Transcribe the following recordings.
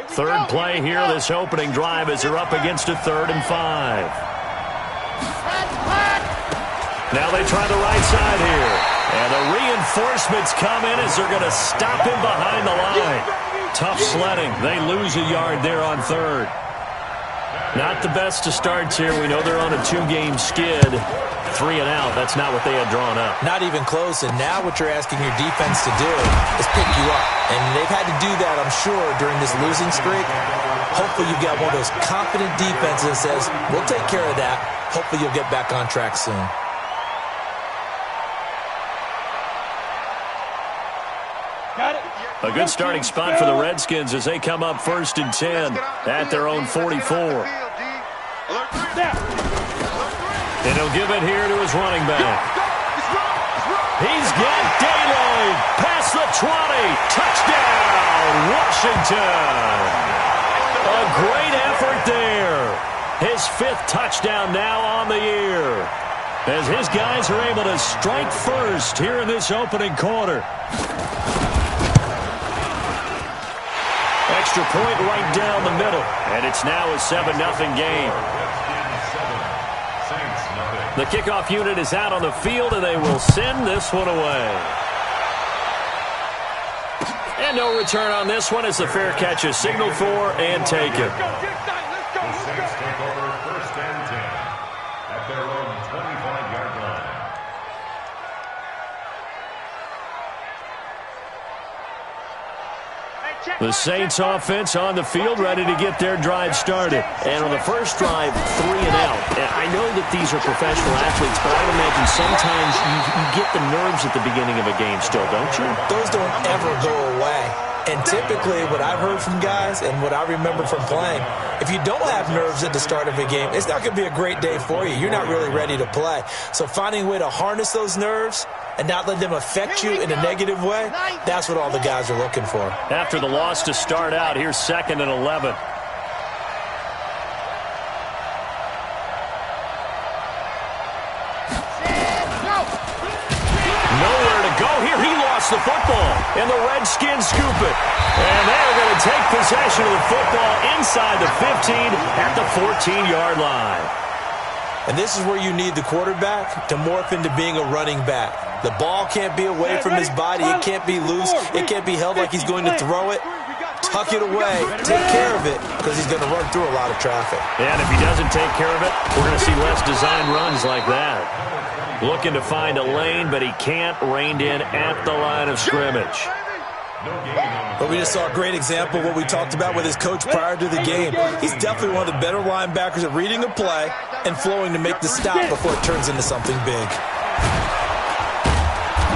Third play here, this opening drive, as they're up against a 3rd and 5. Now they try the right side here. And the reinforcements come in as they're going to stop him behind the line. Tough sledding. They lose a yard there on 3rd. Not the best of starts here. We know they're on a 2-game skid. 3 and out. That's not what they had drawn up. Not even close. And now what you're asking your defense to do is pick you up. And they've had to do that, I'm sure, during this losing streak. Hopefully you've got one of those confident defenses that says, we'll take care of that. Hopefully you'll get back on track soon. A good starting spot for the Redskins as they come up 1st and 10 at their own 44. And he'll give it here to his running back. He's got daylight past the 20. Touchdown, Washington. A great effort there. His 5th touchdown now on the year, as his guys are able to strike first here in this opening quarter. Extra point right down the middle, and it's now a 7-0 game. The kickoff unit is out on the field, and they will send this one away. And no return on this one as the fair catch is signaled for and taken. The Saints take over 1st and 10 at their own 25-yard line. The Saints offense on the field, ready to get their drive started. And on the first drive, 3 and out. And I know that these are professional athletes, but I would imagine sometimes you get the nerves at the beginning of a game still, don't you? Those don't ever go away. And typically what I've heard from guys and what I remember from playing, if you don't have nerves at the start of a game, it's not going to be a great day for you. You're not really ready to play. So finding a way to harness those nerves and not let them affect you in a negative way, that's what all the guys are looking for. After the loss to start out, here's 2nd and 11. Nowhere to go here. He lost the football, and the Redskins scoop it. And they're going to take possession of the football inside the 15 at the 14-yard line. And this is where you need the quarterback to morph into being a running back. The ball can't be away from his body. It can't be loose. It can't be held like he's going to throw it. Tuck it away. Take care of it because he's going to run through a lot of traffic. And if he doesn't take care of it, we're going to see less design runs like that. Looking to find a lane, but he can't, reined in at the line of scrimmage. But we just saw a great example of what we talked about with his coach prior to the game. He's definitely one of the better linebackers at reading a play and flowing to make the stop before it turns into something big.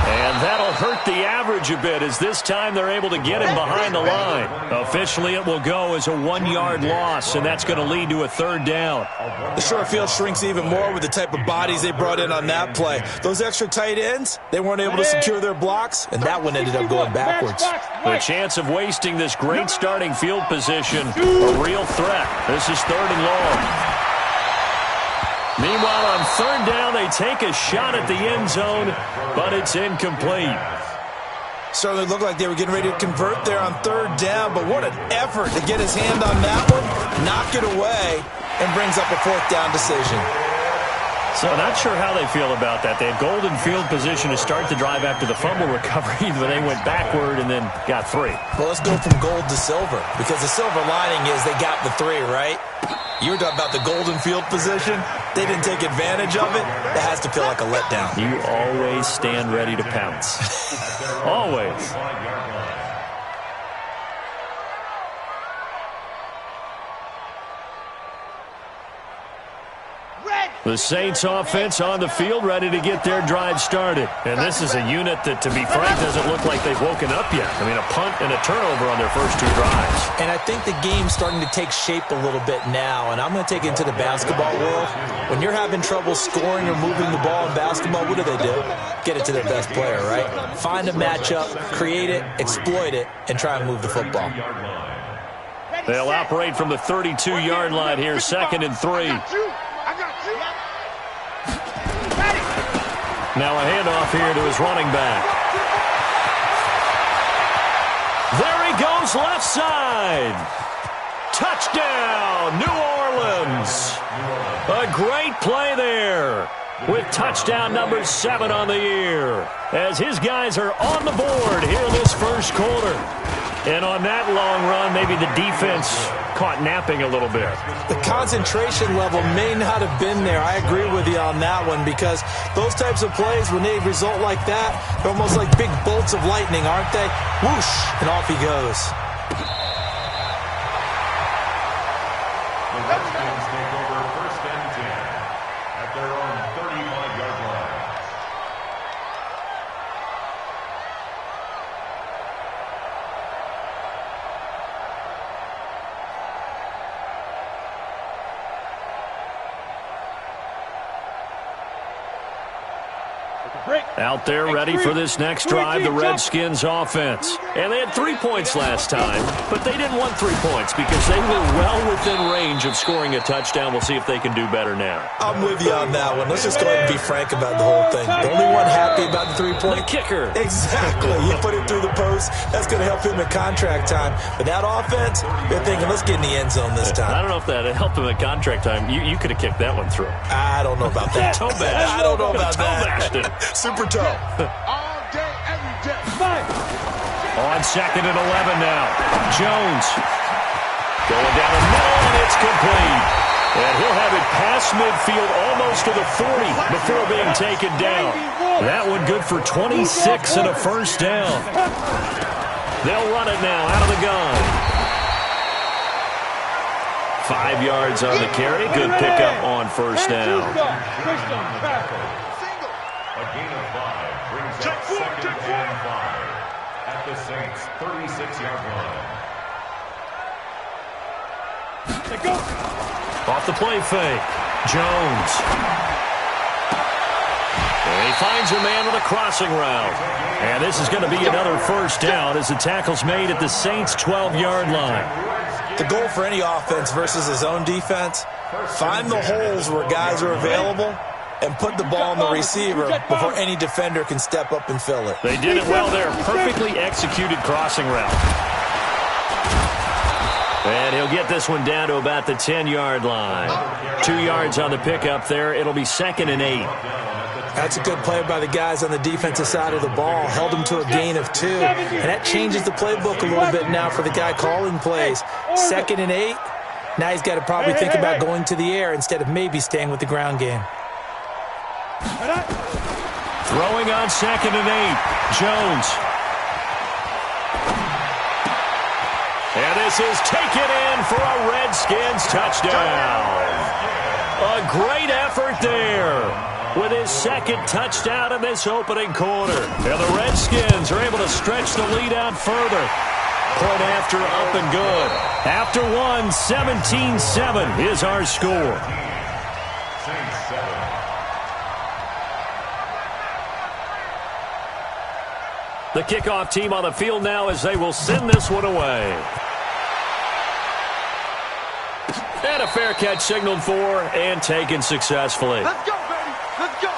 And that'll hurt the average a bit as this time they're able to get him behind the line. Officially, it will go as a 1-yard loss, and that's going to lead to a 3rd down. The short field shrinks even more with the type of bodies they brought in on that play. Those extra tight ends, they weren't able to secure their blocks, and that one ended up going backwards. The chance of wasting this great starting field position, a real threat. This is 3rd and long. Meanwhile, on 3rd down, they take a shot at the end zone, but it's incomplete. Certainly looked like they were getting ready to convert there on 3rd down, but what an effort to get his hand on that one, knock it away, and brings up a 4th down decision. So not sure how they feel about that. They had golden field position to start the drive after the fumble recovery, but they went backward and then got 3. Well, let's go from gold to silver, because the silver lining is they got the 3, right? You were talking about the golden field position. They didn't take advantage of it. That has to feel like a letdown. You always stand ready to pounce. Always. The Saints offense on the field ready to get their drive started. And this is a unit that, to be frank, doesn't look like they've woken up yet. I mean, a punt and a turnover on their first 2 drives. And I think the game's starting to take shape a little bit now. And I'm going to take it into the basketball world. When you're having trouble scoring or moving the ball in basketball, what do? Get it to their best player, right? Find a matchup, create it, exploit it, and try and move the football. They'll operate from the 32-yard line here, 2nd and 3. Now a handoff here to his running back. There he goes left side. Touchdown, New Orleans. A great play there with touchdown number 7 on the year as his guys are on the board here in this first quarter. And on that long run, maybe the defense caught napping a little bit. The concentration level may not have been there. I agree with you on that one because those types of plays, when they result like that, they're almost like big bolts of lightning, aren't they? Whoosh, and off he goes. The Redskins take over 1st and 10 at their own 35-yard line. Out there ready for this next drive, the Redskins offense. And they had 3 points last time, but they didn't want 3 points because they were well within range of scoring a touchdown. We'll see if they can do better now. I'm with you on that one. Let's just go ahead and be frank about the whole thing. The only one happy about the 3-point? The kicker. Exactly. You put it through the post. That's going to help him in contract time. But that offense, they're thinking, let's get in the end zone this time. I don't know if that helped him at contract time. You could have kicked that one through. I don't know about that. Toe bash. I don't know about that. Super toe. All day, every day. On 2nd and 11 now. Jones going down the middle, and it's complete. And he'll have it past midfield almost to the 40 before being taken down. That one good for 26 and a first down. They'll run it now out of the gun. 5 yards on the carry. Good pickup on first down. A gain of 5 brings up 2nd and 5 at the Saints' 36-yard line. Off the play fake. Jones. And he finds a man with a crossing route. And this is going to be another first down as the tackle's made at the Saints' 12-yard line. The goal for any offense versus his own defense, find the holes where guys are available and put the ball on the receiver before any defender can step up and fill it. They did it well there. Perfectly executed crossing route. And he'll get this one down to about the 10-yard line. 2 yards on the pickup there. It'll be 2nd and 8. That's a good play by the guys on the defensive side of the ball. Held them to a gain of 2. And that changes the playbook a little bit now for the guy calling plays. 2nd and 8. Now he's got to probably think about going to the air instead of maybe staying with the ground game. Throwing on 2nd and 8. Jones. And this is taken in for a Redskins touchdown. A great effort there with his 2nd touchdown in this opening quarter. And the Redskins are able to stretch the lead out further. Point after up and good. After one, 17-7 is our score. Saints 7. The kickoff team on the field now as they will send this one away. And a fair catch signaled for and taken successfully. Let's go, baby. Let's go.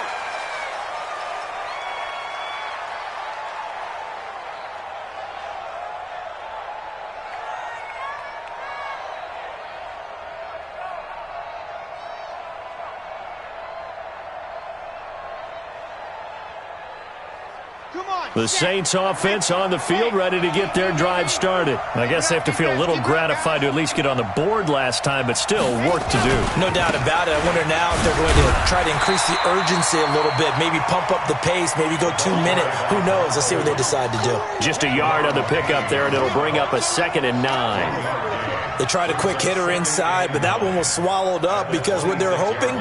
The Saints offense on the field ready to get their drive started. I guess they have to feel a little gratified to at least get on the board last time, but still work to do. No doubt about it. I wonder now if they're going to try to increase the urgency a little bit, maybe pump up the pace, maybe go 2 minute. Who knows? Let's see what they decide to do. Just a yard on the pickup there, and it'll bring up a 2nd and 9. They tried a quick hitter inside, but that one was swallowed up because what they're hoping,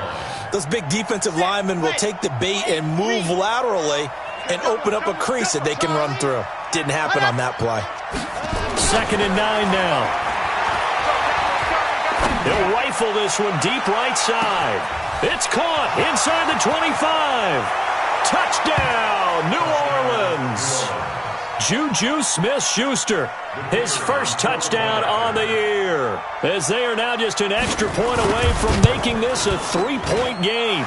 those big defensive linemen will take the bait and move laterally and open up a crease that they can run through. Didn't happen on that play. 2nd and 9 now. He'll rifle this one deep right side. It's caught inside the 25. Touchdown, New Orleans. Juju Smith-Schuster, his first touchdown on the year, as they are now just an extra point away from making this a 3-point game.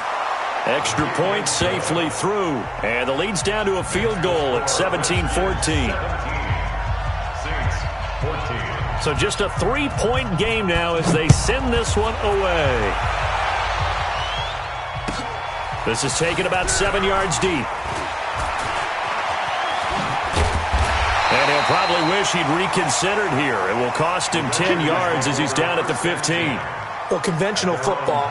Extra point safely through, and the lead's down to a field goal at 17-14. Saints 14. So just a 3-point game now as they send this one away. This is taken about 7 yards deep. And he'll probably wish he'd reconsidered here. It will cost him 10 yards as he's down at the 15. Well, conventional football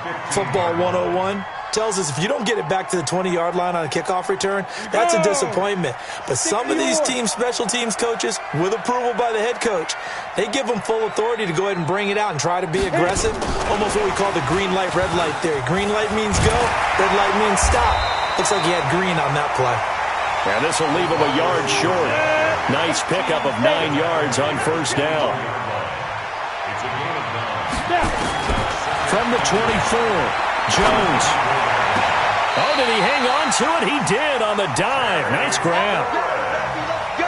101, tells us if you don't get it back to the 20-yard line on a kickoff return, that's a disappointment. But some of these teams, special teams coaches, with approval by the head coach, they give them full authority to go ahead and bring it out and try to be aggressive, almost what we call the green light, red light theory. Green light means go, red light means stop. Looks like he had green on that play. And this will leave him a yard short. Nice pickup of 9 yards on first down. From the 24, Jones. Oh, did he hang on to it? He did on the dive. Nice grab.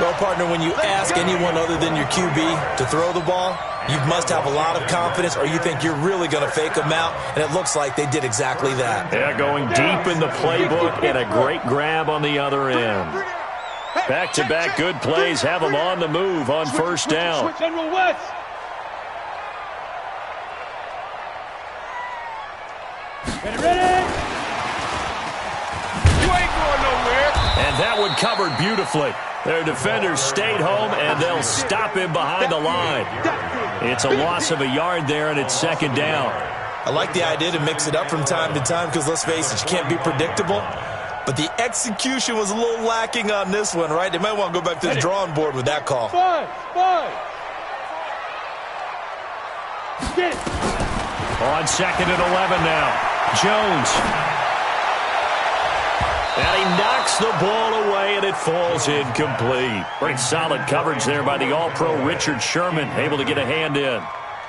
Well, partner, when you ask anyone other than your QB to throw the ball, you must have a lot of confidence or you think you're really going to fake them out, and it looks like they did exactly that. Yeah, going deep in the playbook and a great grab on the other end. Back-to-back good plays have them on the move on first down. Ready? You ain't going nowhere. And that one covered beautifully. Their defenders stayed home, and they'll stop him behind the line. It's a loss of a yard there, and it's second down. I like the idea to mix it up from time to time because, let's face it, you can't be predictable. But the execution was a little lacking on this one, right? They might want to go back to the drawing board with that call. Five. Get it. On second and 11 now. Jones. And he knocks the ball away, and it falls incomplete. Great solid coverage there by the All-Pro Richard Sherman, able to get a hand in.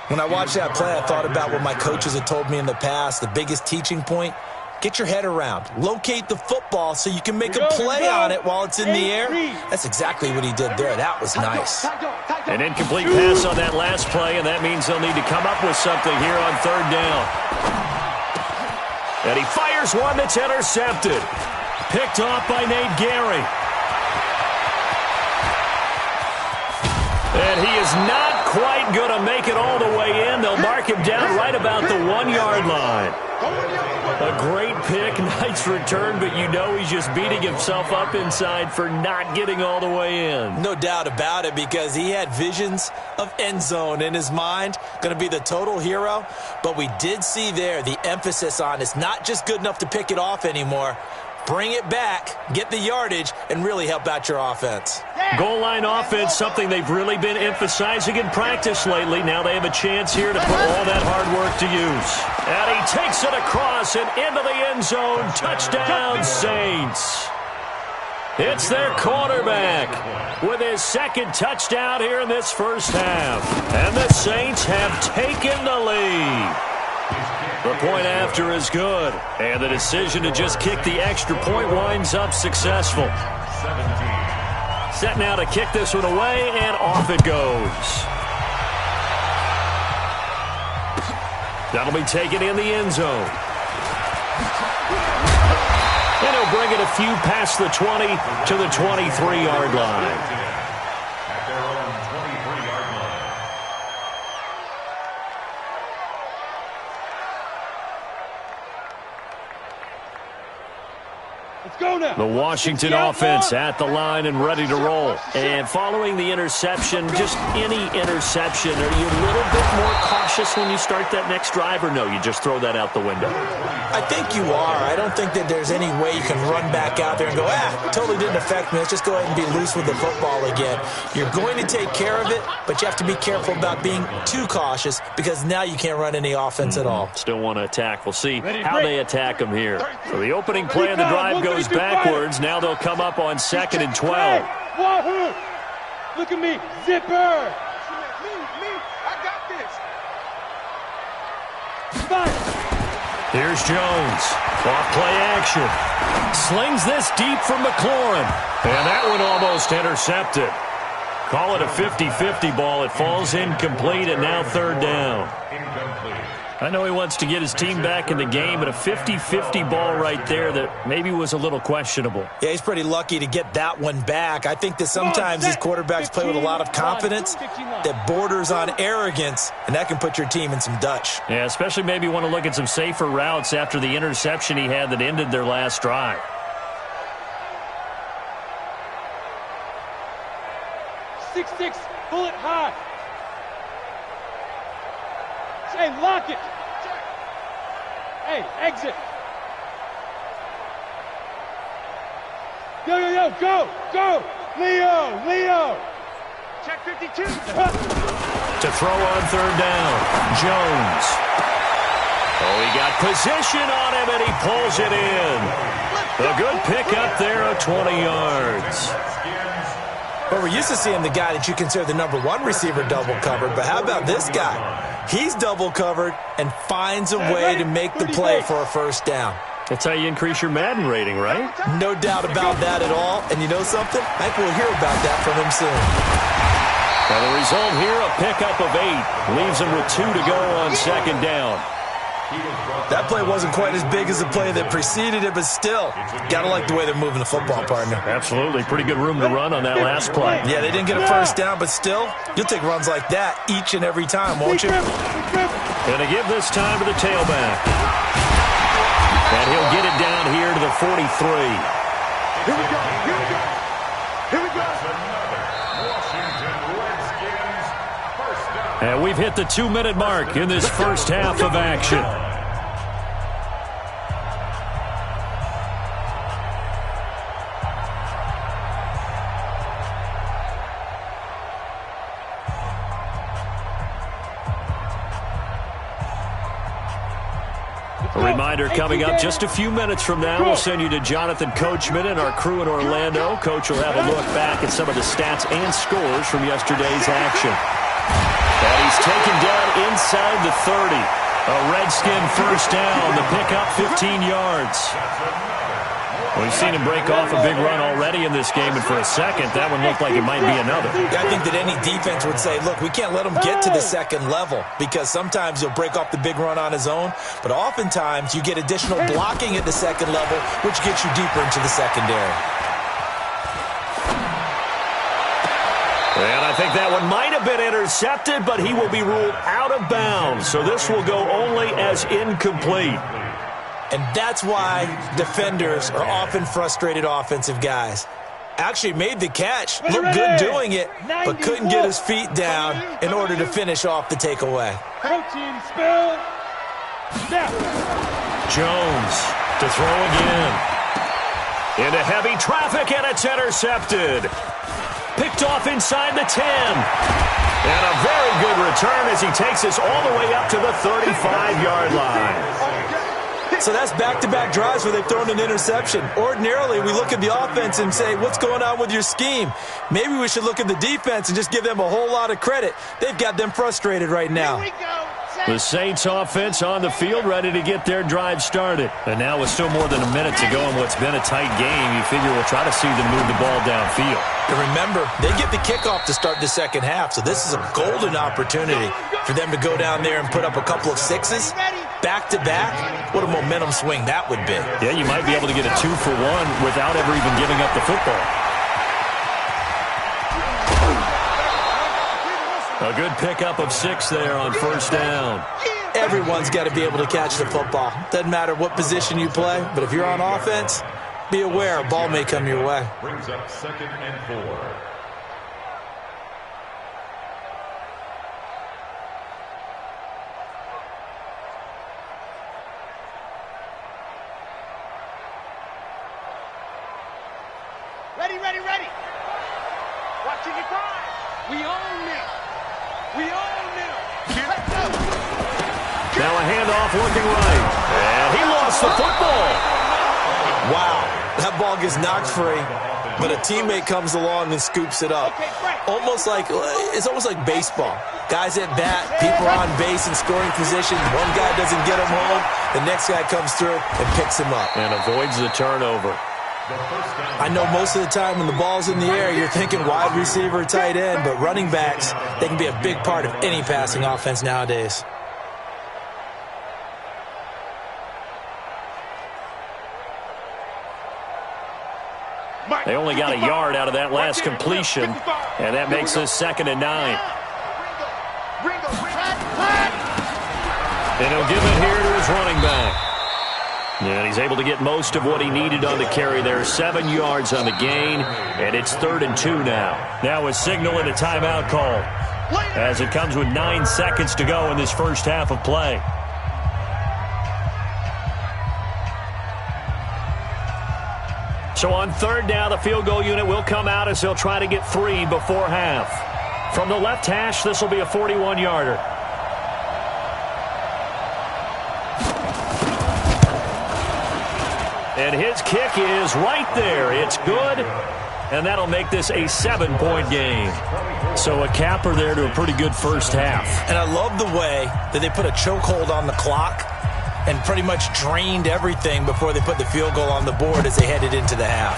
When I watched that play, I thought about what my coaches had told me in the past. The biggest teaching point, get your head around. Locate the football so you can make a play on it while it's in the air. That's exactly what he did there. That was nice. An incomplete pass on that last play, and that means they'll need to come up with something here on third down. And he fires one that's intercepted. Picked off by Nate Gary. And he is not quite going to make it all the way in. They'll mark him down right about the 1-yard line. A great pick, nice return, but you know he's just beating himself up inside for not getting all the way in. No doubt about it, because he had visions of end zone in his mind. Going to be the total hero. But we did see there the emphasis on it's not just good enough to pick it off anymore. Bring it back, get the yardage, and really help out your offense. Goal line offense, something they've really been emphasizing in practice lately. Now they have a chance here to put all that hard work to use. And he takes it across and into the end zone. Touchdown, Saints. It's their quarterback with his second touchdown here in this first half. And the Saints have taken the lead. The point after is good, and the decision to just kick the extra point winds up successful. Set now to kick this one away, and off it goes. That'll be taken in the end zone. And he'll bring it a few past the 20 to the 23-yard line. The Washington offense at the line and ready to roll. And following the interception, just any interception, are you a little bit more cautious when you start that next drive, or no, you just throw that out the window? I think you are. I don't think that there's any way you can run back out there and go, totally didn't affect me. Let's just go ahead and be loose with the football again. You're going to take care of it, but you have to be careful about being too cautious because now you can't run any offense at all. Still want to attack. We'll see how they attack them here. So the opening play of the drive goes backwards. Now they'll come up on second and 12. Wahoo! Look at me, zipper! Me, I got this. Fire! Here's Jones. Off play action. Slings this deep from McLaurin. And that one almost intercepted. Call it a 50-50 ball. It falls incomplete, and now third down. Incomplete. I know he wants to get his team back in the game, but a 50-50 ball right there that maybe was a little questionable. Yeah, he's pretty lucky to get that one back. I think that sometimes these quarterbacks play with a lot of confidence that borders on arrogance, and that can put your team in some Dutch. Yeah, especially maybe want to look at some safer routes after the interception he had that ended their last drive. 6-6, pull it high. Hey, lock it. Hey, exit. Yo, go. Leo. Check 52. To throw on third down, Jones. Oh, he got position on him, and he pulls it in. A good pickup there of 20 yards. Well, we're used to seeing the guy that you consider the number one receiver double covered, but how about this guy? He's double covered and finds a way to make the play for a first down. That's how you increase your Madden rating, right? No doubt about that at all. And you know something? I think we'll hear about that from him soon. Well, the result here, a pickup of 8. Leaves him with 2 to go on second down. That play wasn't quite as big as the play that preceded it, but still, got to like the way they're moving the football, partner. Absolutely. Pretty good room to run on that last play. Yeah, they didn't get a first down, but still, you'll take runs like that each and every time, won't you? Going to give this time to the tailback. And he'll get it down here to the 43. Here we go. And we've hit the 2-minute mark in this first half of action. A reminder coming up just a few minutes from now. We'll send you to Jonathan Coachman and our crew in Orlando. Coach will have a look back at some of the stats and scores from yesterday's action. And he's taken down inside the 30. A Redskin first down. The pickup 15 yards. We've seen him break off a big run already in this game, and for a second, that one looked like it might be another. I think that any defense would say, look, we can't let him get to the second level, because sometimes he'll break off the big run on his own, but oftentimes you get additional blocking at the second level, which gets you deeper into the secondary. And I think that one might have been intercepted, but he will be ruled out of bounds, so this will go only as incomplete. And that's why defenders are often frustrated offensive guys. Actually made the catch, looked good doing it, but couldn't get his feet down in order to finish off the takeaway. Protein spill. Now. Jones to throw again. Into heavy traffic, and it's intercepted. Picked off inside the 10. And a very good return as he takes us all the way up to the 35-yard line. So that's back-to-back drives where they've thrown an interception. Ordinarily, we look at the offense and say, what's going on with your scheme? Maybe we should look at the defense and just give them a whole lot of credit. They've got them frustrated right now. The Saints offense on the field, ready to get their drive started. And now with still more than a minute to go in what's been a tight game, you figure we'll try to see them move the ball downfield. And remember, they get the kickoff to start the second half, so this is a golden opportunity for them to go down there and put up a couple of sixes back-to-back. What a momentum swing that would be. Yeah, you might be able to get a 2-for-1 without ever even giving up the football. A good pickup of 6 there on first down. Everyone's got to be able to catch the football. Doesn't matter what position you play, but if you're on offense, be aware a ball may come your way. Brings up 2nd and 4. Ready. Watching it drive. We own it. Now a handoff looking right. And he lost the football. Wow, that ball gets knocked free, but a teammate comes along and scoops it up. It's almost like baseball. Guys at bat, people are on base in scoring position. One guy doesn't get him home. The next guy comes through and picks him up. And avoids the turnover. I know most of the time when the ball's in the air, you're thinking wide receiver, tight end, but running backs, they can be a big part of any passing offense nowadays. They only got a yard out of that last completion, and that makes this 2nd and 9. And he'll give it here to his running back. And he's able to get most of what he needed on the carry there. 7 yards on the gain, and it's 3rd and 2 now. Now a signal and a timeout call as it comes with 9 seconds to go in this first half of play. So on 3rd down, the field goal unit will come out as they'll try to get 3 before half. From the left hash, this will be a 41-yarder. And his kick is right there. It's good, and that'll make this a 7-point game. So a capper there to a pretty good first half. And I love the way that they put a chokehold on the clock and pretty much drained everything before they put the field goal on the board as they headed into the half.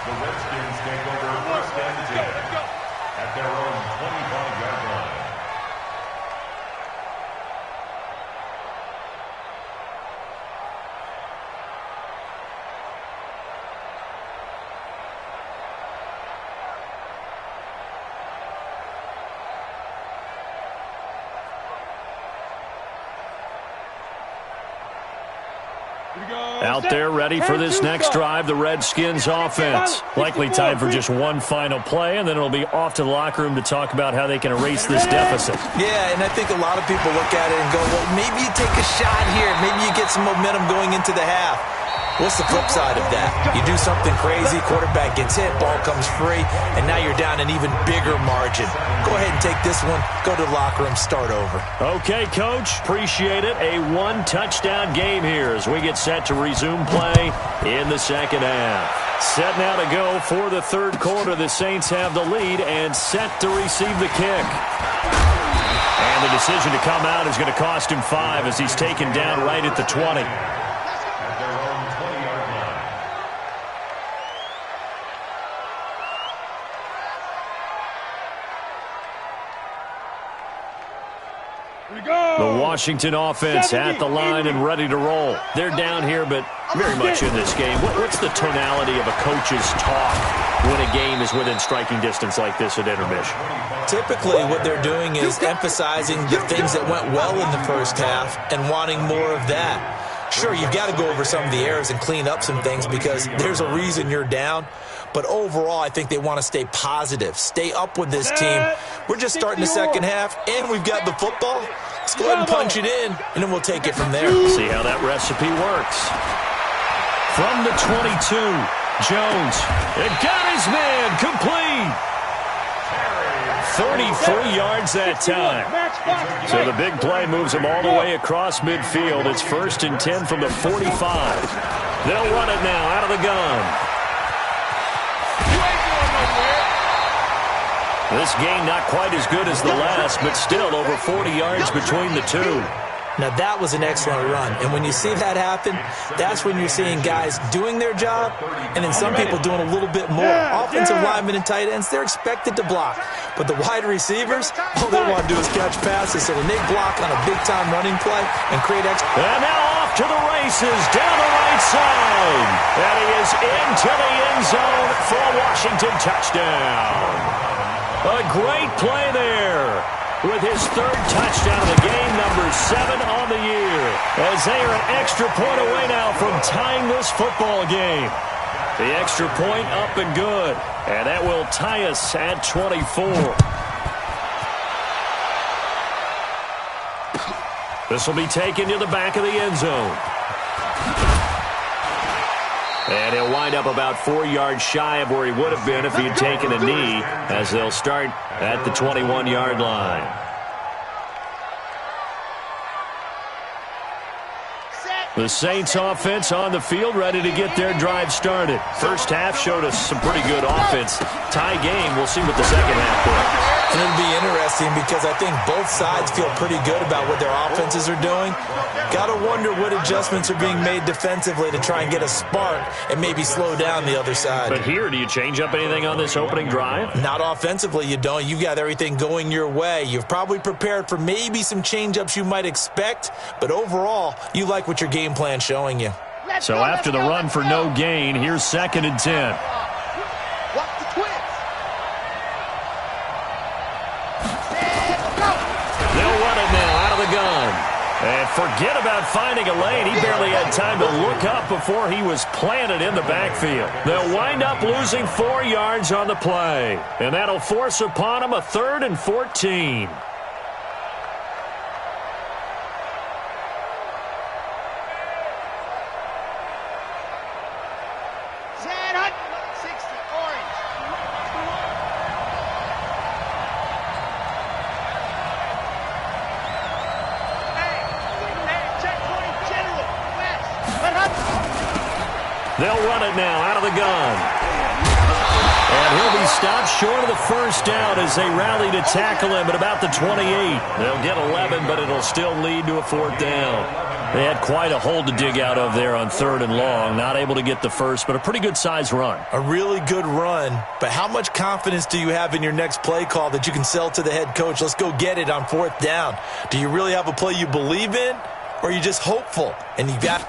The Redskins take over 1st and 10 at their own 25-yard line. Out there ready for this next drive, the Redskins offense. Likely time for just one final play, and then it'll be off to the locker room to talk about how they can erase this deficit. Yeah, and I think a lot of people look at it and go, well, maybe you take a shot here. Maybe you get some momentum going into the half. What's the flip side of that? You do something crazy, quarterback gets hit, ball comes free, and now you're down an even bigger margin. Go ahead and take this one, go to the locker room, start over. Okay, Coach, appreciate it. A 1-touchdown game here as we get set to resume play in the second half. Set now to go for the 3rd quarter. The Saints have the lead and set to receive the kick. And the decision to come out is going to cost him 5 as he's taken down right at the 20. The Washington offense at the line and ready to roll. They're down here, but very much in this game. What's the tonality of a coach's talk when a game is within striking distance like this at intermission? Typically, what they're doing is emphasizing the things that went well in the first half and wanting more of that. Sure, you've got to go over some of the errors and clean up some things because there's a reason you're down. But overall, I think they want to stay positive, stay up with this team. We're just starting the second half, and we've got the football. Let's go ahead and punch it in, and then we'll take it from there. See how that recipe works. From the 22, Jones. It got his man complete. 33 yards that time. So the big play moves him all the way across midfield. It's 1st and 10 from the 45. They'll run it now out of the gun. This game not quite as good as the last, but still over 40 yards between the two. Now, that was an excellent run. And when you see that happen, that's when you're seeing guys doing their job and then some people doing a little bit more. Offensive linemen and tight ends, they're expected to block. But the wide receivers, all they want to do is catch passes. So when they block on a big-time running play and create extra... And now off to the races down the right side. And he is into the end zone for a Washington touchdown. A great play there with his 3rd touchdown of the game, number 7 on the year. As they are an extra point away now from tying this football game. The extra point up and good. And that will tie us at 24. This will be taken to the back of the end zone. And he'll wind up about 4 yards shy of where he would have been if he had taken a knee, as they'll start at the 21-yard line. The Saints offense on the field, ready to get their drive started. First half showed us some pretty good offense. Tie game, we'll see what the second half brings. And it'll be interesting because I think both sides feel pretty good about what their offenses are doing. Got to wonder what adjustments are being made defensively to try and get a spark and maybe slow down the other side. But here, do you change up anything on this opening drive? Not offensively, you don't. You've got everything going your way. You've probably prepared for maybe some change-ups you might expect, but overall, you like what your game game plan showing you. So after the run for no gain, here's 2nd and 10. Watch the twins. They'll run it now out of the gun. And forget about finding a lane. He barely had time to look up before he was planted in the backfield. They'll wind up losing 4 yards on the play. And that'll force upon him a 3rd and 14. They'll run it now out of the gun. And he'll be stopped short of the first down as they rally to tackle him at about the 28. They'll get 11, but it'll still lead to a 4th down. They had quite a hole to dig out of there on 3rd and long. Not able to get the first, but a pretty good-sized run. A really good run, but how much confidence do you have in your next play call that you can sell to the head coach? Let's go get it on 4th down. Do you really have a play you believe in, or are you just hopeful? And you got...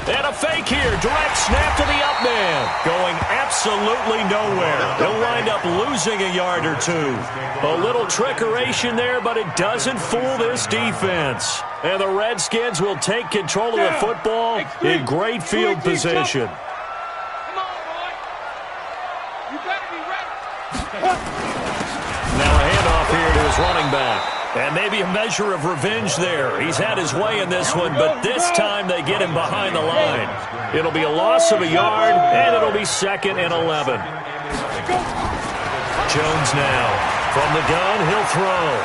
And a fake here. Direct snap to the up man. Going absolutely nowhere. He'll wind up losing a yard or 2. A little trickeration there, but it doesn't fool this defense. And the Redskins will take control of the football in great field position. Come on, boy. You better be ready. Now a handoff here to his running back. And maybe a measure of revenge there. He's had his way in this one, but this time they get him behind the line. It'll be a loss of a yard, and it'll be 2nd and 11. Jones now. From the gun, he'll throw.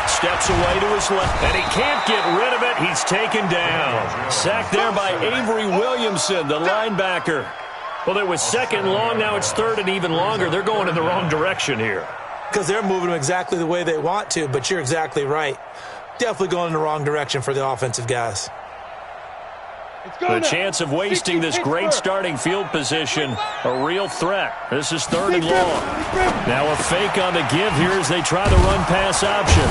Steps away to his left, and he can't get rid of it. He's taken down. Sacked there by Avery Williamson, the linebacker. Well, it was 2nd and long. Now it's 3rd and even longer. They're going in the wrong direction here. Because they're moving them exactly the way they want to, but you're exactly right. Definitely going in the wrong direction for the offensive guys. The chance of wasting this great starting field position, a real threat. This is 3rd and long. Now a fake on the give here as they try the run-pass option.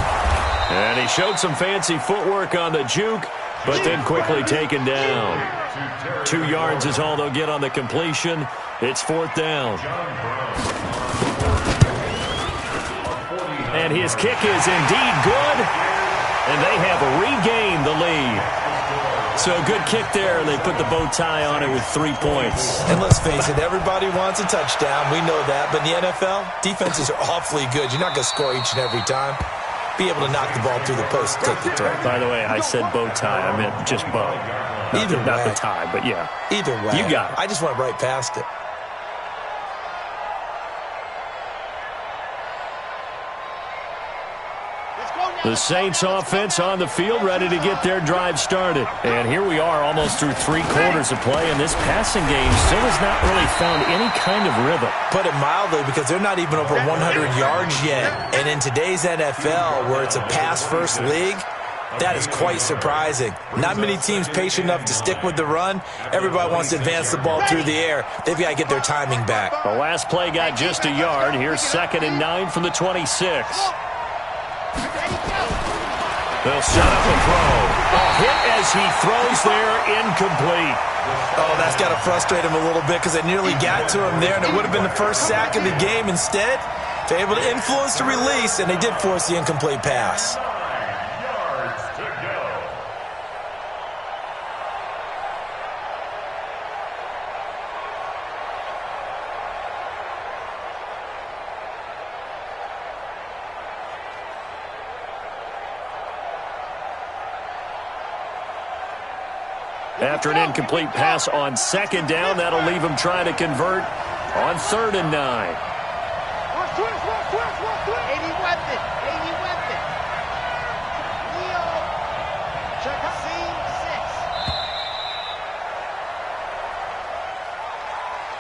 And he showed some fancy footwork on the juke, but then quickly taken down. 2 yards is all they'll get on the completion. It's 4th down. And his kick is indeed good, and they have regained the lead. So a good kick there, and they put the bow tie on it with 3 points. And let's face it, everybody wants a touchdown. We know that. But in the NFL, defenses are awfully good. You're not going to score each and every time. Be able to knock the ball through the post and take the throw. By the way, I said bow tie. I meant just bow. Not the tie, but yeah. Either way. You got it. I just went right past it. The Saints offense on the field, ready to get their drive started. And here we are almost through 3 quarters of play, and this passing game still has not really found any kind of rhythm. Put it mildly, because they're not even over 100 yards yet. And in today's NFL, where it's a pass-first league, that is quite surprising. Not many teams patient enough to stick with the run. Everybody wants to advance the ball through the air. They've got to get their timing back. The last play got just a yard. Here's 2nd and 9 from the 26. They'll set up a throw. A hit as he throws there, incomplete. Oh, that's got to frustrate him a little bit because they nearly got to him there, and it would have been the first sack of the game. Instead, they're able to influence the release, and they did force the incomplete pass. After an incomplete pass on 2nd down, that'll leave him trying to convert on 3rd and 9.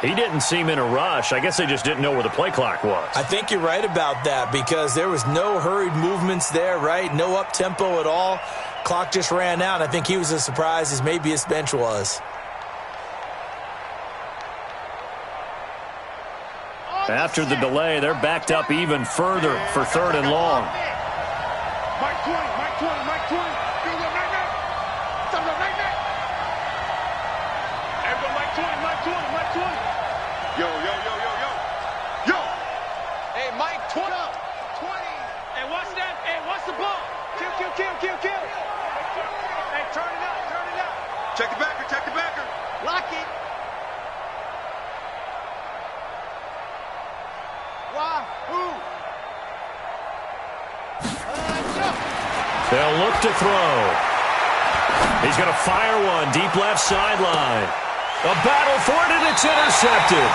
He didn't seem in a rush. I guess they just didn't know where the play clock was. I think you're right about that because there was no hurried movements there, right? No up-tempo at all. Clock just ran out. I think he was as surprised as maybe his bench was. After the delay, they're backed up even further for 3rd and long. Mike 20, Mike 20, Mike 20. Mike 20. Yo. Hey, Mike 20. 20. Hey, watch that. Hey, watch the ball. Kill. Hey, turn it out. Check the backer. Lock it. Wahoo. They'll look to throw. He's going to fire one deep left sideline. A battle for it, and it's intercepted.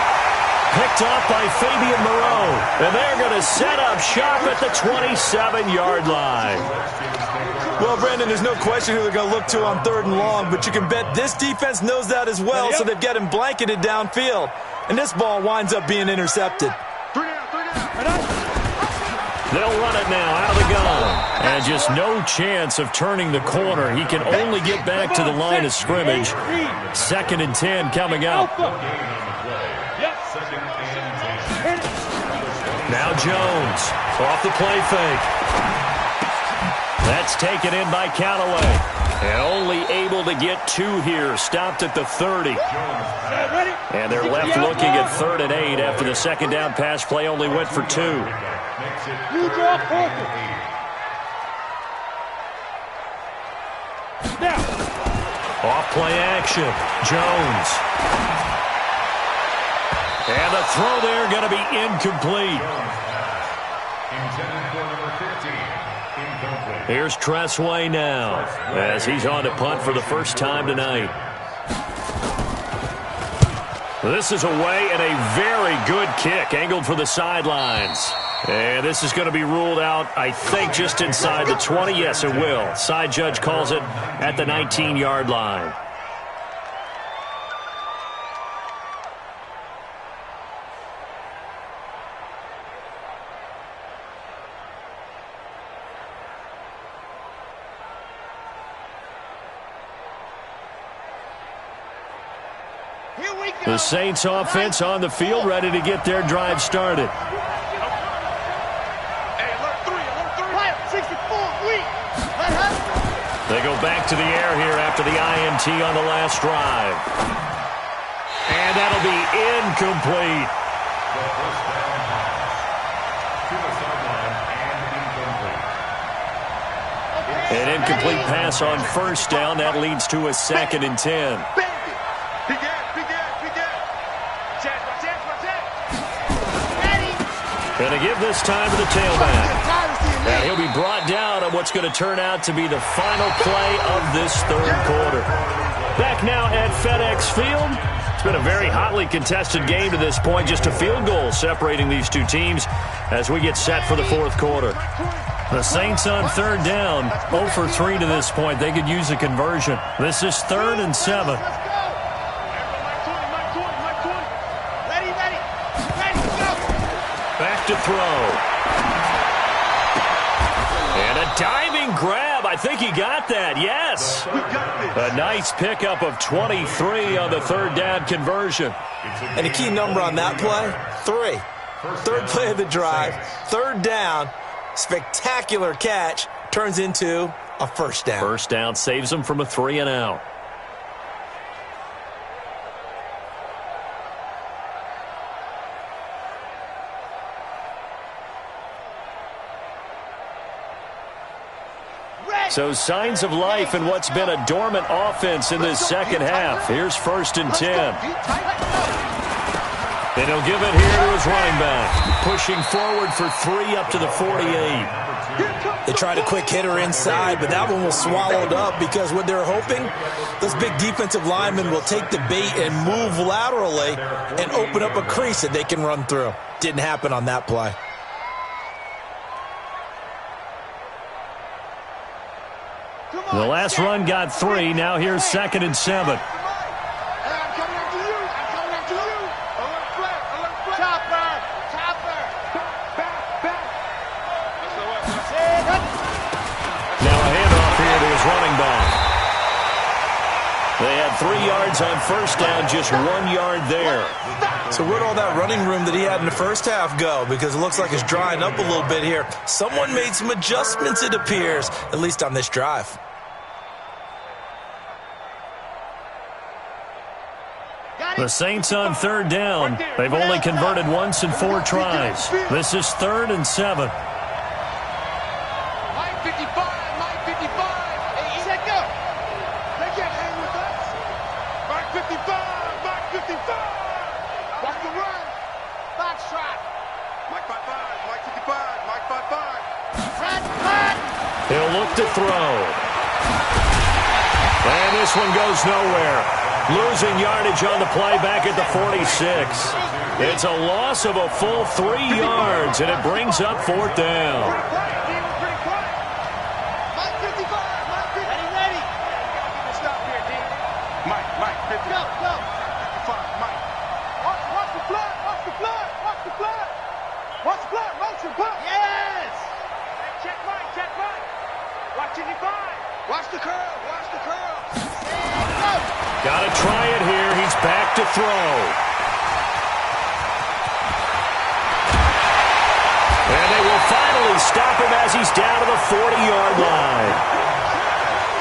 Picked off by Fabian Moreau. And they're going to set up shop at the 27-yard line. Well, Brandon, there's no question who they're going to look to on 3rd and long, but you can bet this defense knows that as well, so they've got him blanketed downfield. And this ball winds up being intercepted. They'll run it now out of the gun. And just no chance of turning the corner. He can only get back to the line of scrimmage. 2nd and 10 coming up. Now Jones off the play fake. That's taken in by Callaway. And only able to get 2 here. Stopped at the 30. And they're left looking at 3rd and 8 after the second down pass play only went for 2. You draw focus. Now. Off play action. Jones. And the throw there going to be incomplete. Intended for number 15. Incomplete. Here's Tressway now as he's on to punt for the first time tonight. This is away and a very good kick angled for the sidelines. And this is going to be ruled out, I think, just inside the 20. Yes, it will. Side judge calls it at the 19-yard line. The Saints offense on the field, ready to get their drive started. They go back to the air here after the INT on the last drive. And that'll be incomplete. An incomplete pass on 1st down. That leads to a 2nd and 10. And to give this time to the tailback. And he'll be brought down on what's going to turn out to be the final play of this 3rd quarter. Back now at FedEx Field. It's been a very hotly contested game to this point. Just a field goal separating these two teams as we get set for the 4th quarter. The Saints on 3rd down, 0 for 3 to this point. They could use a conversion. This is 3rd and 7. Back to throw. And a diving grab. I think he got that. Yes. A nice pickup of 23 on the 3rd down conversion. And a key number on that play, 3. 3rd play of the drive, 3rd down, spectacular catch, turns into a 1st down. 1st down saves them from a 3 and out. So signs of life in what's been a dormant offense in this 2nd half. Here's 1st and 10. And he'll give it here to his running back. Pushing forward for 3 up to the 48. They tried a quick hitter inside, but that one was swallowed up because what they're hoping, those big defensive linemen will take the bait and move laterally and open up a crease that they can run through. Didn't happen on that play. The last run got 3. Now here's 2nd and 7. Now a handoff here to his running back. They had 3 yards on 1st down, just 1 yard there. So where'd all that running room that he had in the 1st half go? Because it looks like it's drying up a little bit here. Someone made some adjustments, it appears, at least on this drive. The Saints on third down. They've only converted once in 4 tries. This is 3rd and 7. Mike 55, Mike 55. Hey, set go. They can't hang with us. Mike 55, Mike 55. Watch the run. Box trap. Mike 55, Mike 55, Mike 55. Run. He'll look to throw. And this one goes nowhere. Losing yardage on the play back at the 46. It's a loss of a full 3 yards, and it brings up 4th down. Pretty quiet. Mike 55, Mike 55. Ready. Let's stop here, D. Mike 50. Go. 55, Mike. Watch the flood. Watch the flood. Watch the flood. Watch the flood. Motion, push. Yes. Hey, check Mike. Watch 55. Watch the curl. Watch the curl. Go. Got to try it here. He's back to throw. And they will finally stop him as he's down to the 40-yard line.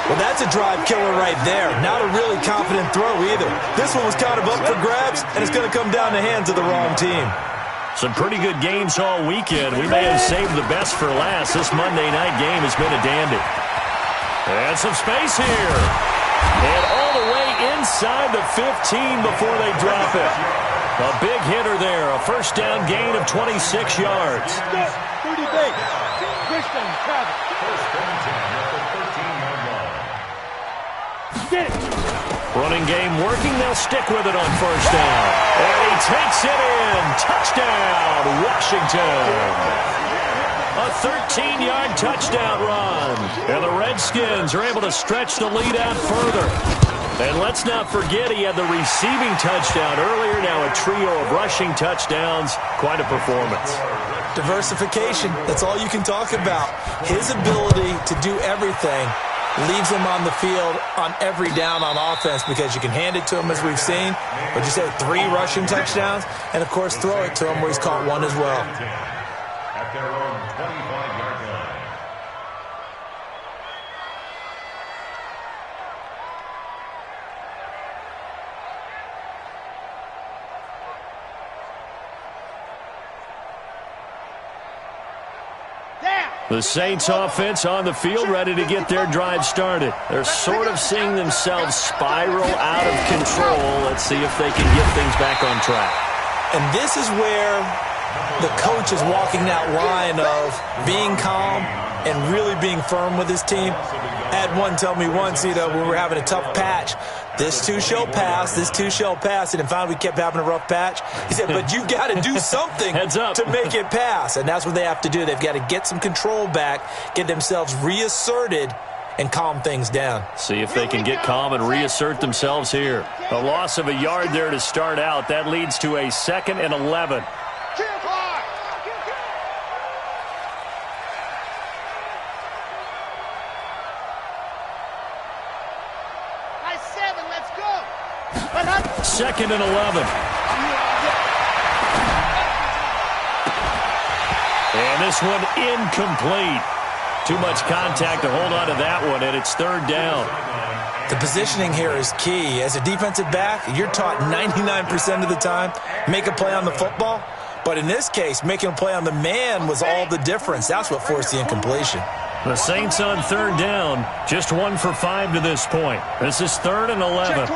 Well, that's a drive killer right there. Not a really confident throw either. This one was kind of up for grabs, and it's going to come down the hands of the wrong team. Some pretty good games all weekend. We may have saved the best for last. This Monday night game has been a dandy. And some space here. And all the way inside the 15 before they drop it. A big hitter there. A first down gain of 26 yards. 30 big. Christian, Travis. First and 10 at the 13-yard line. Get it. Running game working. They'll stick with it on first down. And he takes it in. Touchdown, Washington. A 13-yard touchdown run. And the Redskins are able to stretch the lead out further. And let's not forget he had the receiving touchdown earlier. Now a trio of rushing touchdowns. Quite a performance. Diversification, that's all you can talk about. His ability to do everything leaves him on the field on every down on offense because you can hand it to him as we've seen. But you said 3 rushing touchdowns, and of course throw it to him where he's caught 1 as well. At their own 25-yard line. The Saints offense on the field ready to get their drive started. They're sort of seeing themselves spiral out of control. Let's see if they can get things back on track. And this is where the coach is walking that line of being calm and really being firm with his team. I had one tell me once, when we were having a tough patch, this too shall pass, this too shall pass, and finally we kept having a rough patch. He said, but you've got to do something Heads up. to make it pass, and that's what they have to do. They've got to get some control back, get themselves reasserted, and calm things down. See if they can get calm and reassert themselves here. A loss of a yard there to start out. That leads to a 2nd and 11. Second and 11. And this one incomplete. Too much contact to hold on to that one, and it's 3rd down. The positioning here is key. As a defensive back, you're taught 99% of the time, make a play on the football. But in this case, making a play on the man was all the difference. That's what forced the incompletion. The Saints on 3rd down, just 1 for 5 to this point. This is 3rd and 11.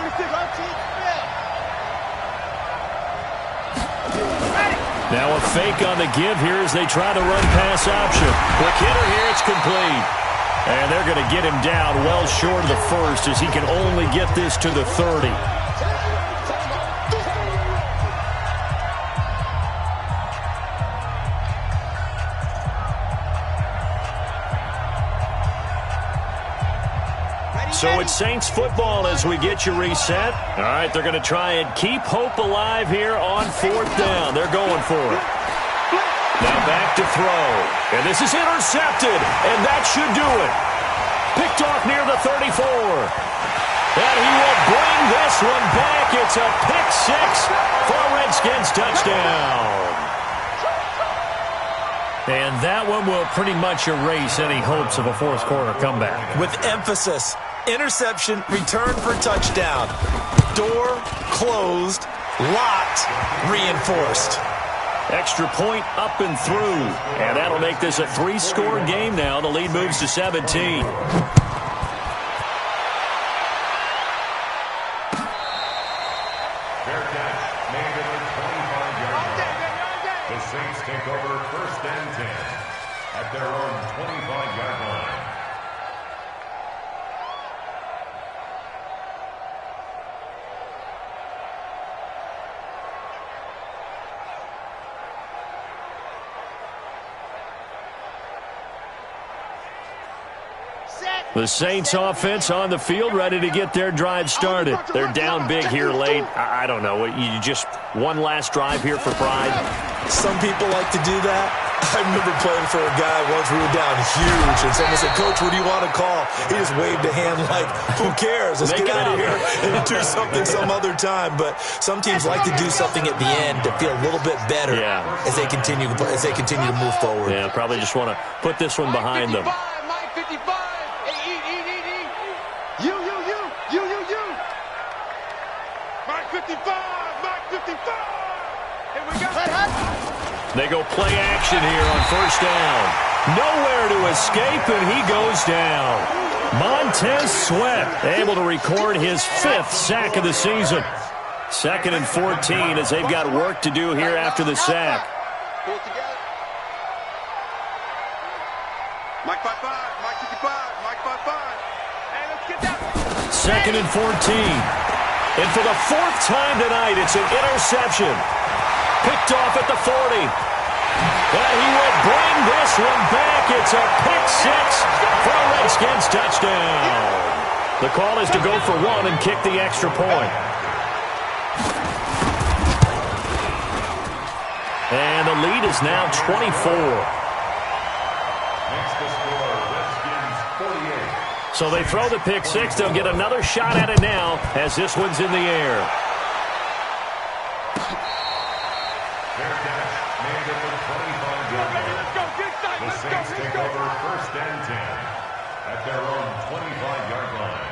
Now a fake on the give here as they try to run pass option. Quick hitter here, it's complete. And they're going to get him down well short of the first as he can only get this to the 30. So it's Saints football as we get you reset. All right, they're going to try and keep hope alive here on 4th down. They're going for it. Now back to throw. And this is intercepted, and that should do it. Picked off near the 34. And he will bring this one back. It's a pick 6 for a Redskins touchdown. And that one will pretty much erase any hopes of a 4th quarter comeback. With emphasis. Interception, return for touchdown. Door closed, locked, reinforced. Extra point up and through. And that'll make this a 3-score game now. The lead moves to 17. The Saints take over first and 10 at their own 25-yard line. The Saints offense on the field, ready to get their drive started. They're down big here late. I don't know. You just one last drive here for pride. Some people like to do that. I remember playing for a guy once. We were down huge, and someone said, "Coach, what do you want to call?" He just waved a hand like, "Who cares? Let's get out of here and do something some other time." But some teams like to do something at the end to feel a little bit better as they continue to move forward. Yeah, probably just want to put this one behind them. They go play action here on first down. Nowhere to escape, and he goes down. Montez Sweat able to record his 5th sack of the season. 2nd and 14 as they've got work to do here after the sack. Mike 5-5, Mike 55, Mike 5-5. Hey, let's get down. 2nd and 14. And for the 4th time tonight, it's an interception. Picked off at the 40. And he will bring this one back. It's a pick-6 for a Redskins touchdown. The call is to go for 1 and kick the extra point. And the lead is now 24. Next to score, Redskins 48. So they throw the pick-6. They'll get another shot at it now as this one's in the air. The Saints take over first and 10 at their own 25-yard line.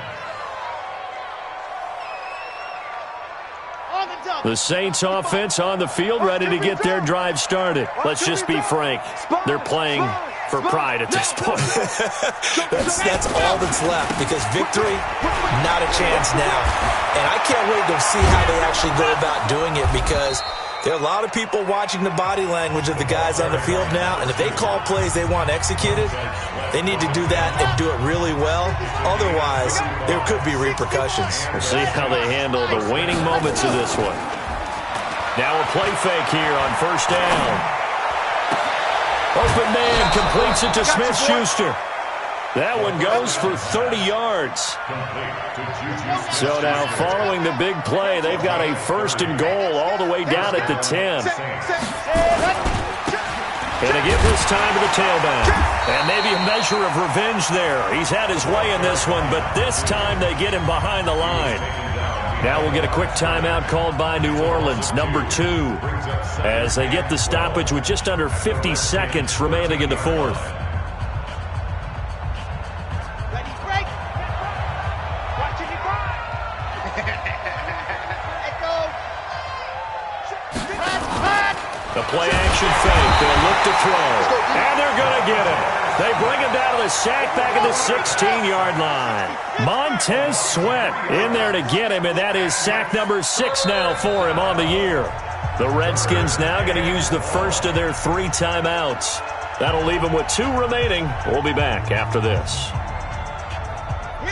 The Saints offense on the field, ready to get their drive started. Let's just be frank. They're playing for pride at this point. that's all that's left, because victory, not a chance now. And I can't wait to see how they actually go about doing it, because there are a lot of people watching the body language of the guys on the field now, and if they call plays they want executed, they need to do that and do it really well. Otherwise, there could be repercussions. We'll see how they handle the waning moments of this one. Now a play fake here on first down. Open man completes it to Smith-Schuster. That one goes for 30 yards. So now following the big play, they've got a 1st and goal all the way down at the 10. And they give this time to the tailback. And maybe a measure of revenge there. He's had his way in this one, but this time they get him behind the line. Now we'll get a quick timeout called by New Orleans, number 2, as they get the stoppage with just under 50 seconds remaining in the 4th. The play-action fake. They'll look to throw. And they're going to get him. They bring him down to the sack back at the 16-yard line. Montez Sweat in there to get him, and that is sack number 6 now for him on the year. The Redskins now going to use the first of their 3 timeouts. That'll leave them with 2 remaining. We'll be back after this.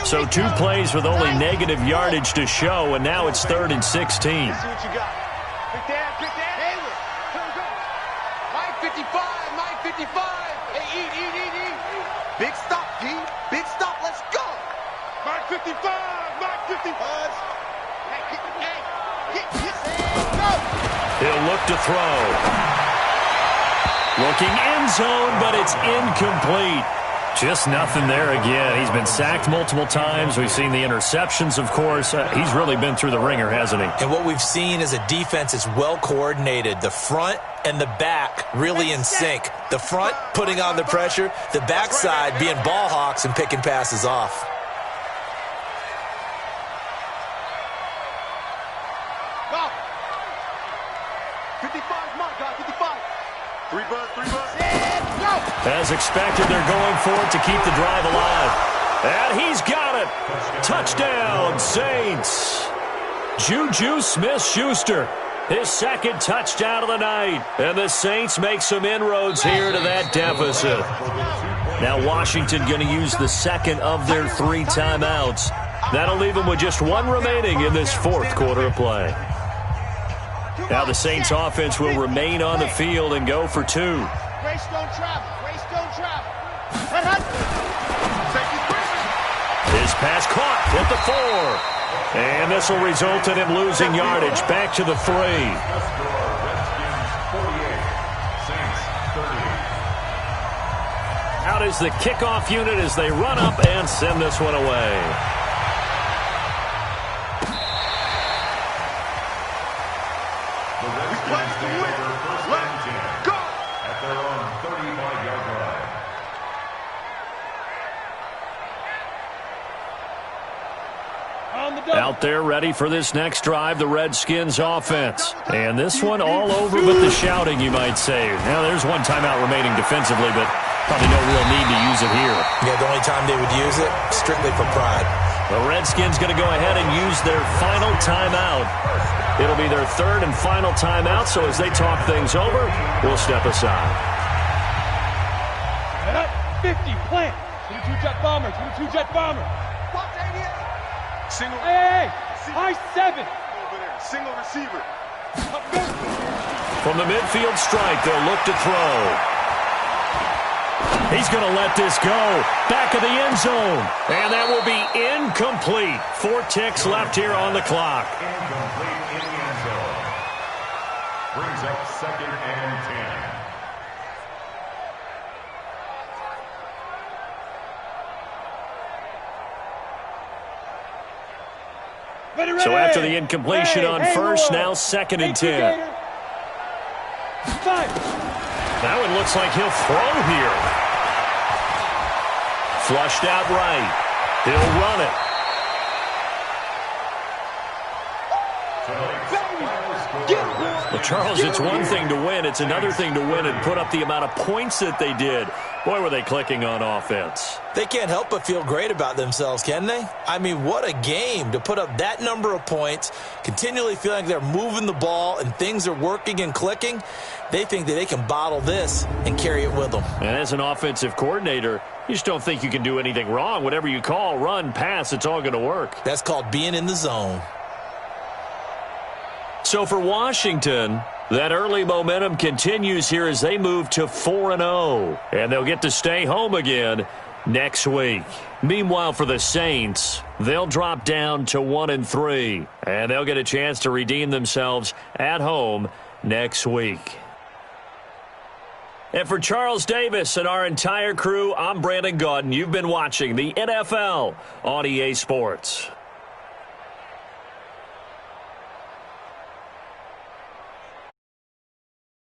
So 2 plays with only negative yardage to show, and now it's 3rd and 16. Mike 55. Hey, eat. Big stop, G. Big stop. Let's go. Mike 55. Mike 55. He'll look to throw. Looking end zone, but it's incomplete. Just nothing there again. He's been sacked multiple times. We've seen the interceptions, of course. He's really been through the ringer, hasn't he? And what we've seen is a defense that's well coordinated. The front and the back really in sync. The front putting on the pressure, the backside being ball hawks and picking passes off. 55's my guy, 55. 3 buzz, 3 buzz. And go! As expected, they're going for it to keep the drive alive. And he's got it. Touchdown, Saints. Juju Smith-Schuster, his second touchdown of the night. And the Saints make some inroads here to that deficit. Now Washington going to use the second of their 3 timeouts. That'll leave them with just 1 remaining in this 4th quarter of play. Now the Saints offense will remain on the field and go for 2. Race don't travel. Race don't travel. His pass caught at the 4. And this will result in him losing yardage back to the 3. Out is the kickoff unit as they run up and send this one away. Out there ready for this next drive, the Redskins offense. And this one all over but the shouting, you might say. Now there's 1 timeout remaining defensively, but probably no real need to use it here. Yeah, the only time they would use it, strictly for pride. The Redskins going to go ahead and use their final timeout. It'll be their 3rd and final timeout, so as they talk things over, we'll step aside. 50, plant. 22 jet bomber, 22 jet bomber. Single. Hey, high 7. Over there. Single receiver. From the midfield stripe, they'll look to throw. He's going to let this go. Back of the end zone. And that will be incomplete. 4 ticks left here on the clock. Incomplete in the end zone. Brings up 2nd and 10. So after the incompletion on first, now 2nd and 10. That one looks like he'll throw here. Flushed out right. He'll run it. Well, Charles, it's one thing to win. It's another thing to win and put up the amount of points that they did. Boy, were they clicking on offense. They can't help but feel great about themselves, can they? I mean, what a game to put up that number of points, continually feeling like they're moving the ball and things are working and clicking. They think that they can bottle this and carry it with them. And as an offensive coordinator, you just don't think you can do anything wrong. Whatever you call, run, pass, it's all going to work. That's called being in the zone. So for Washington, that early momentum continues here as they move to 4-0. And they'll get to stay home again next week. Meanwhile, for the Saints, they'll drop down to 1-3. And they'll get a chance to redeem themselves at home next week. And for Charles Davis and our entire crew, I'm Brandon Gaudin. You've been watching the NFL on EA Sports.